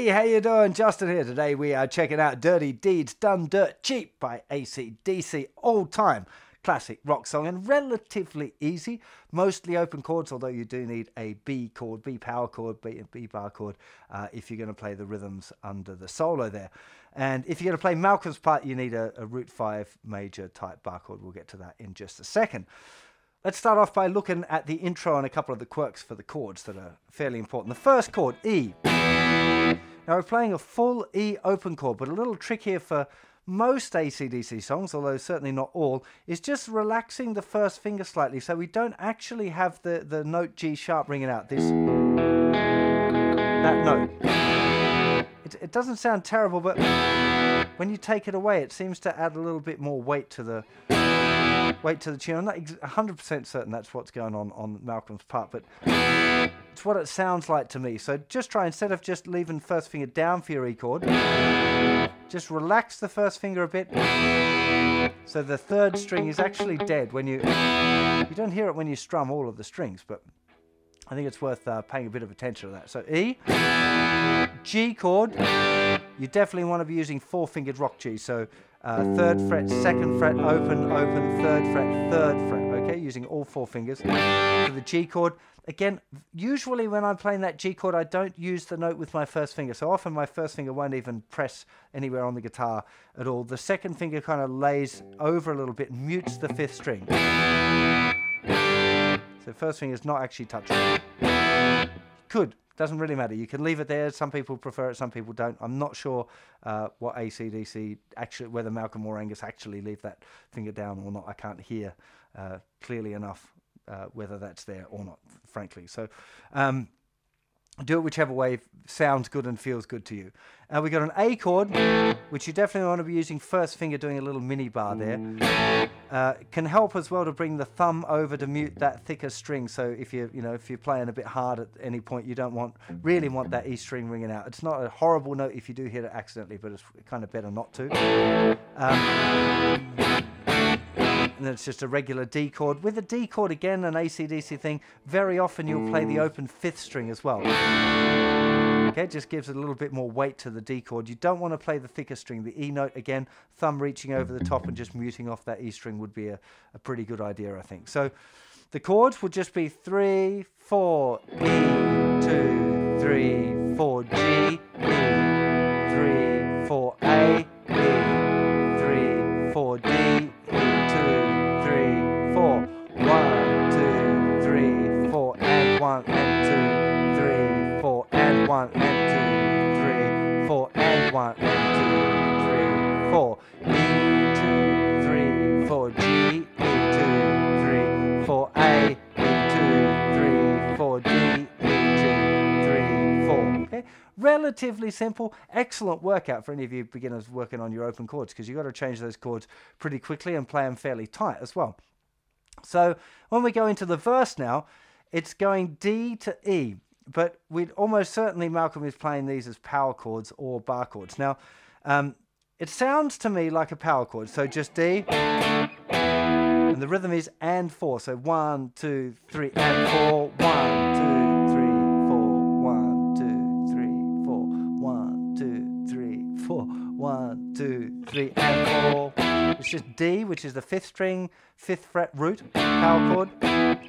Hey, how you doing? Justin here. Today we are checking out Dirty Deeds Done Dirt Cheap by acdc. All-time classic rock song and relatively easy. Mostly open chords, although you do need a B chord, B power chord, B bar chord if you're going to play the rhythms under the solo there. And if you're going to play Malcolm's part, you need a root 5 major type bar chord. We'll get to that in just a second. Let's start off by looking at the intro and a couple of the quirks for the chords that are fairly important. The first chord, E. Now we're playing a full E open chord, but a little trick here for most AC/DC songs, although certainly not all, is just relaxing the first finger slightly so we don't actually have the note G sharp ringing out. That note. It doesn't sound terrible, but when you take it away, it seems to add a little bit more weight to the tune. I'm not 100% certain that's what's going on Malcolm's part, but it's what it sounds like to me. So just try, instead of just leaving first finger down for your E chord, just relax the first finger a bit so the third string is actually dead. When you don't hear it when you strum all of the strings, but I think it's worth paying a bit of attention to that. So E, G chord, you definitely want to be using 4-fingered rock G. So 3rd fret, 2nd fret, open, 3rd fret, 3rd fret. Okay, using all 4 fingers. For the G chord, again, usually when I'm playing that G chord, I don't use the note with my first finger. So often my first finger won't even press anywhere on the guitar at all. The second finger kind of lays over a little bit, mutes the 5th string. So first finger is not actually touching. Could. Doesn't really matter. You can leave it there. Some people prefer it, some people don't. I'm not sure what AC/DC actually, whether Malcolm or Angus actually leave that finger down or not. I can't hear clearly enough whether that's there or not, frankly. So do it whichever way sounds good and feels good to you. We got an A chord, which you definitely want to be using first finger, doing a little mini bar there. Can help as well to bring the thumb over to mute that thicker string. So if you're playing a bit hard at any point, you don't really want that E string ringing out. It's not a horrible note if you do hit it accidentally, but it's kind of better not to. And then it's just a regular D chord. With a D chord, again, an AC/DC thing, very often you'll play the open 5th string as well. Okay, it just gives it a little bit more weight to the D chord. You don't want to play the thicker string. The E note, again, thumb reaching over the top and just muting off that E string would be a pretty good idea, I think. So the chords would just be 3, 4, E, 2, 3, 4, G, E, 3, 4, A, E, 3, 4, D, E, 2, 3, 4, 1, 2, 3, 4, and 1, and 2, 3, 4, and 1, and 2, 3, 4, and 1, and 2, 3, 4, E, 2, 3, 4, G, E, 2, 3, 4, A, E, 2, 3, 4, D, E, 2, 3, 4. Okay, relatively simple, excellent workout for any of you beginners working on your open chords, because you've got to change those chords pretty quickly and play them fairly tight as well. So when we go into the verse now, it's going D to E, but we'd almost certainly, Malcolm is playing these as power chords or bar chords. Now, it sounds to me like a power chord, so just D, and the rhythm is and 4, so 1, 2, 3, and 4, 1, 2, 3, 4, 1, 2, 3, 4, 1, 2, 3, 4, 1, 2, 3, and 4. It's just D, which is the 5th string, 5th fret root, power chord, and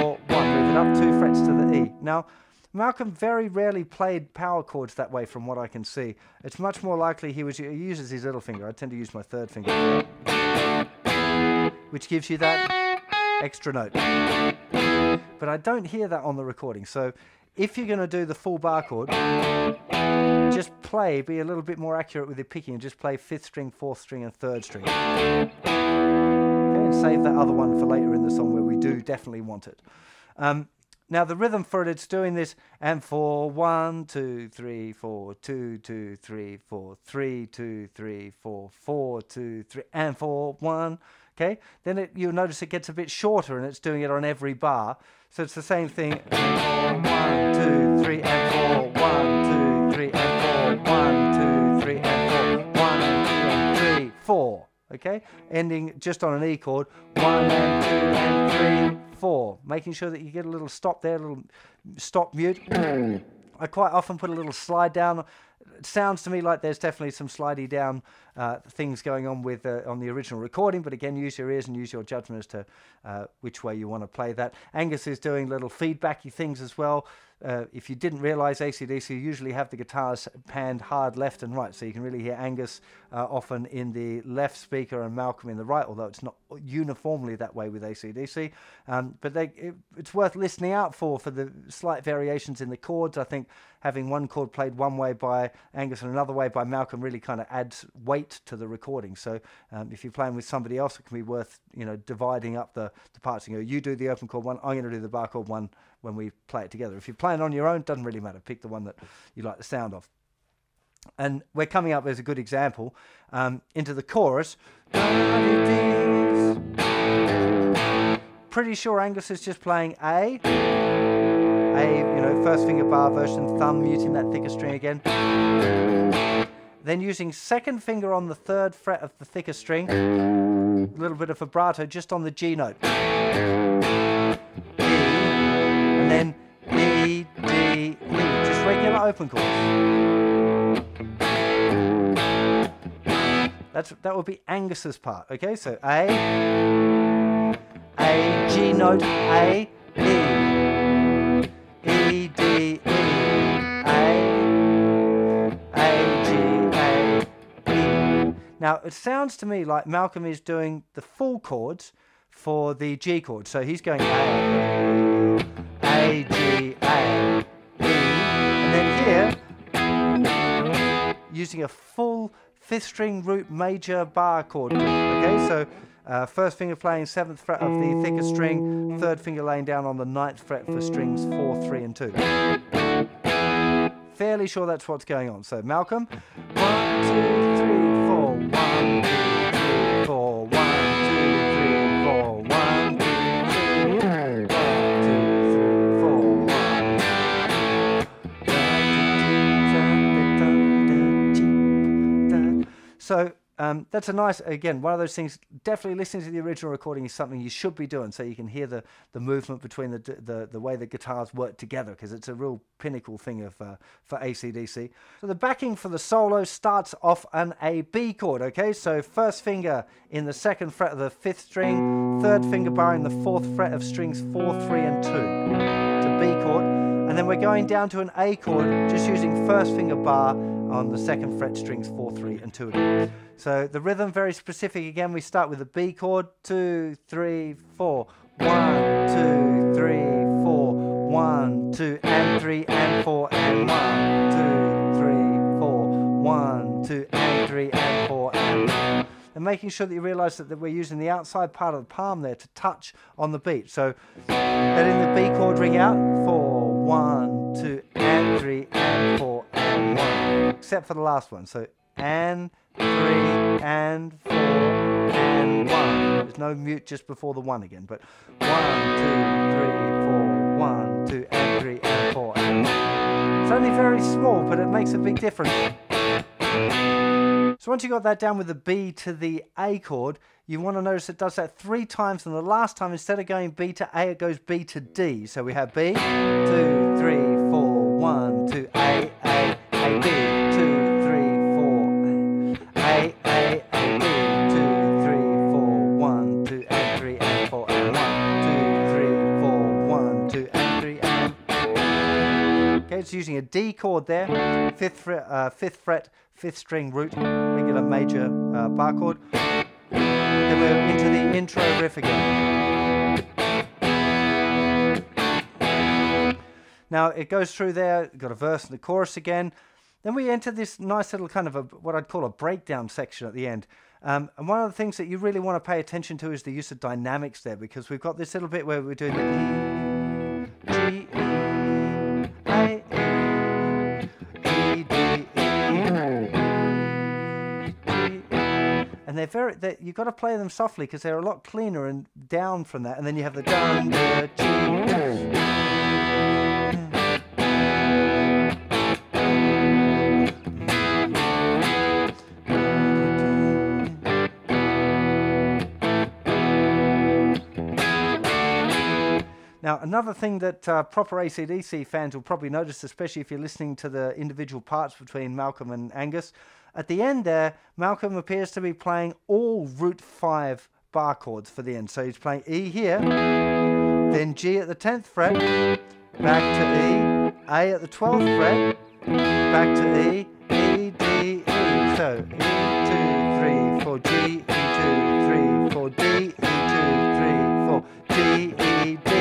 4, 1. Move it up 2 frets to the E. Now, Malcolm very rarely played power chords that way from what I can see. It's much more likely he uses his little finger. I tend to use my 3rd finger, which gives you that extra note. But I don't hear that on the recording. So if you're going to do the full bar chord, just be a little bit more accurate with your picking and just play 5th string, 4th string, and 3rd string. Okay, and save that other one for later in the song where we do definitely want it. Now the rhythm for it's doing this and 4, 1, 2, 3, 4, 2, 2, 3, 4, 3, 2, 3, 4, 4, 2, 3, and 4, 1. Okay, then you'll notice it gets a bit shorter and it's doing it on every bar. So it's the same thing. 1, 2, 3, and 4, 1, 2, 3, and 4, 1, 2, 3, and 4, 1, 2, and 3, 4. Okay, ending just on an E chord. 1 and 2 and 3, 4. Making sure that you get a little stop there, a little stop mute. I quite often put a little slide down. It sounds to me like there's definitely some slidey down things going on with on the original recording, but again, use your ears and use your judgment as to which way you want to play that. Angus is doing little feedbacky things as well. If you didn't realize, ACDC usually have the guitars panned hard left and right, so you can really hear Angus often in the left speaker and Malcolm in the right, although it's not uniformly that way with ACDC. But it's worth listening out for the slight variations in the chords. I think having one chord played one way by Angus and another way by Malcolm really kind of adds weight to the recording. So if you're playing with somebody else, it can be worth, you know, dividing up the parts. You do the open chord one, I'm going to do the bar chord one when we play it together. If you're playing on your own, doesn't really matter. Pick the one that you like the sound of. And we're coming up as a good example into the chorus. Pretty sure Angus is just playing A, you know, first finger bar version, thumb muting that thicker string again. Then using second finger on the 3rd fret of the thicker string, a little bit of vibrato just on the G note. And then E, D, E, just regular open chords. That would be Angus's part, okay? So A, G note, A, E, E, D, E, A, G, A, E. Now, it sounds to me like Malcolm is doing the full chords for the G chord. So he's going A, G, A, E. And then here, using a full 5th string root major bar chord. Okay, so first finger playing 7th fret of the thicker string, 3rd finger laying down on the 9th fret for strings 4, 3, and 2. Fairly sure that's what's going on. So Malcolm, 1, 2, 3, 4, 1, 2, 3, 4, 1, 2, 3, 4, 1, 2, 3, 1, 2, 3, 4, 1. So that's a nice, again, one of those things. Definitely listening to the original recording is something you should be doing, so you can hear the movement between the way the guitars work together, because it's a real pinnacle thing of for ACDC. So the backing for the solo starts off on a B chord, okay? So first finger in the 2nd fret of the 5th string, 3rd finger bar in the 4th fret of strings 4, 3, and 2. It's a B chord. And then we're going down to an A chord, just using first finger bar on the 2nd fret strings 4, 3, and 2 again. So the rhythm, very specific again. We start with a B chord, 2, 3, 4, 1, 2, 3, 4, 1, 2, and 3, and 4, and 1, 2, 3, 4, 1, 2, and 3, and 4, and 1. And making sure that you realize that we're using the outside part of the palm there to touch on the beat. So letting the B chord ring out, 4, 1, 2, and 3, and 4, and 1. Except for the last one. So and 3, and 4, and 1. There's no mute just before the 1 again, but 1, 2, 3, 4, 1, 2, and 3, and 4, and 1. It's only very small, but it makes a big difference. So once you got that down with the B to the A chord, you want to notice it does that 3 times, and the last time, instead of going B to A, it goes B to D. So we have B, 2, 3, 4, 1, 2, A, B, 2, 3, 4, A, B, 2, 3, 4, 1, 2, and 3, and 4, and 1, 2, 3, 4, 1, 2, and 3, and... Okay, it's using a D chord there, 5th fret, 5th string root, regular major bar chord. Then we're into the intro riff again. Now it goes through there, got a verse and the chorus again. Then we enter this nice little kind of what I'd call a breakdown section at the end. And one of the things that you really want to pay attention to is the use of dynamics there, because we've got this little bit where we're doing the E, G, E, A, E, G, D, E, and you've got to play them softly because they're a lot cleaner and down from that. And then you have the dun, da, G. Now Now, another thing that proper AC/DC fans will probably notice, especially if you're listening to the individual parts between Malcolm and Angus, at the end there, Malcolm appears to be playing all root 5 bar chords for the end. So he's playing E here, then G at the 10th fret, back to E, A at the 12th fret, back to E, E, D, E. So E, 2, 3, 4, G, E, 2, 3, 4, D, E, 2, 3, 4, D, E, D.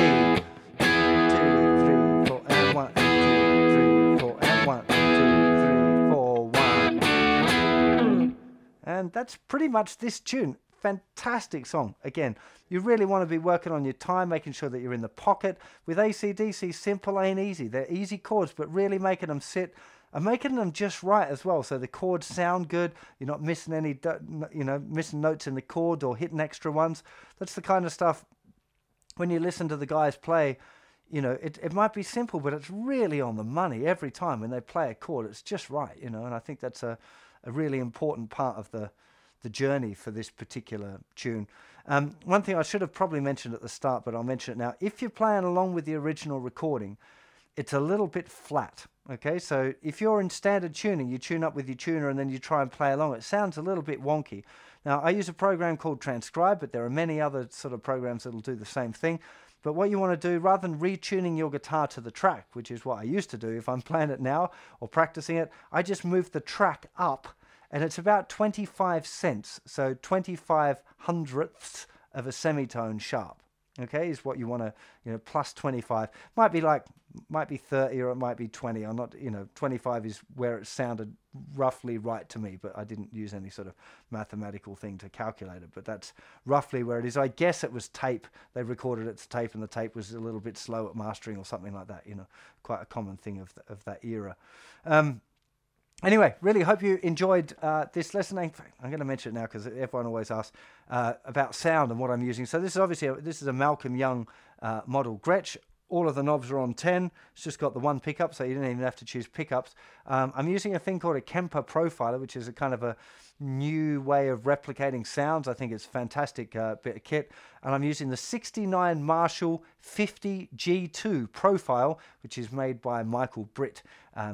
2, 3, 4, and 1, 2, 3, 4, and 1, 2, 3, 4, 1. And that's pretty much this tune. Fantastic song. Again, you really want to be working on your time, making sure that you're in the pocket. With AC/DC, simple ain't easy. They're easy chords, but really making them sit and making them just right as well, so the chords sound good. You're not missing any, missing notes in the chord or hitting extra ones. That's the kind of stuff when you listen to the guys play. It might be simple, but it's really on the money every time when they play a chord. It's just right, and I think that's a really important part of the journey for this particular tune. One thing I should have probably mentioned at the start, but I'll mention it now. If you're playing along with the original recording, it's a little bit flat. Okay, so if you're in standard tuning, you tune up with your tuner and then you try and play along. It sounds a little bit wonky. Now, I use a program called Transcribe, but there are many other sort of programs that will do the same thing. But what you want to do, rather than retuning your guitar to the track, which is what I used to do if I'm playing it now or practicing it, I just move the track up, and it's about 25 cents, so 25 hundredths of a semitone sharp. Okay, is what you want to, plus 25. Might be 30 or it might be 20. I'm not, 25 is where it sounded roughly right to me, but I didn't use any sort of mathematical thing to calculate it. But that's roughly where it is. I guess it was tape. They recorded it to tape, and the tape was a little bit slow at mastering or something like that. Quite a common thing of that era. Anyway, really hope you enjoyed this lesson. In fact, I'm going to mention it now because everyone always asks about sound and what I'm using. So this is obviously a Malcolm Young model Gretsch. All of the knobs are on 10. It's just got the one pickup, so you don't even have to choose pickups. I'm using a thing called a Kemper Profiler, which is a kind of a new way of replicating sounds. I think it's a fantastic bit of kit. And I'm using the 69 Marshall 50 G2 profile, which is made by Michael Britt.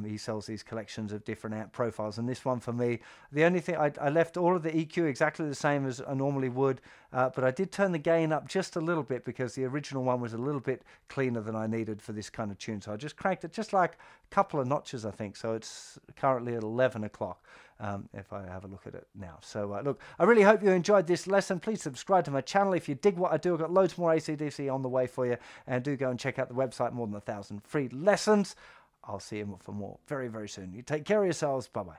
He sells these collections of different amp profiles. And this one for me, the only thing, I left all of the EQ exactly the same as I normally would, but I did turn the gain up just a little bit because the original one was a little bit cleaner than I needed for this kind of tune. So I just cranked it just like a couple of notches, I think. So it's currently at 11 o'clock. If I have a look at it now. So look, I really hope you enjoyed this lesson. Please subscribe to my channel if you dig what I do. I've got loads more AC/DC on the way for you, and do go and check out the website. More than 1,000 free lessons. I'll see you for more very, very soon. You take care of yourselves. Bye bye.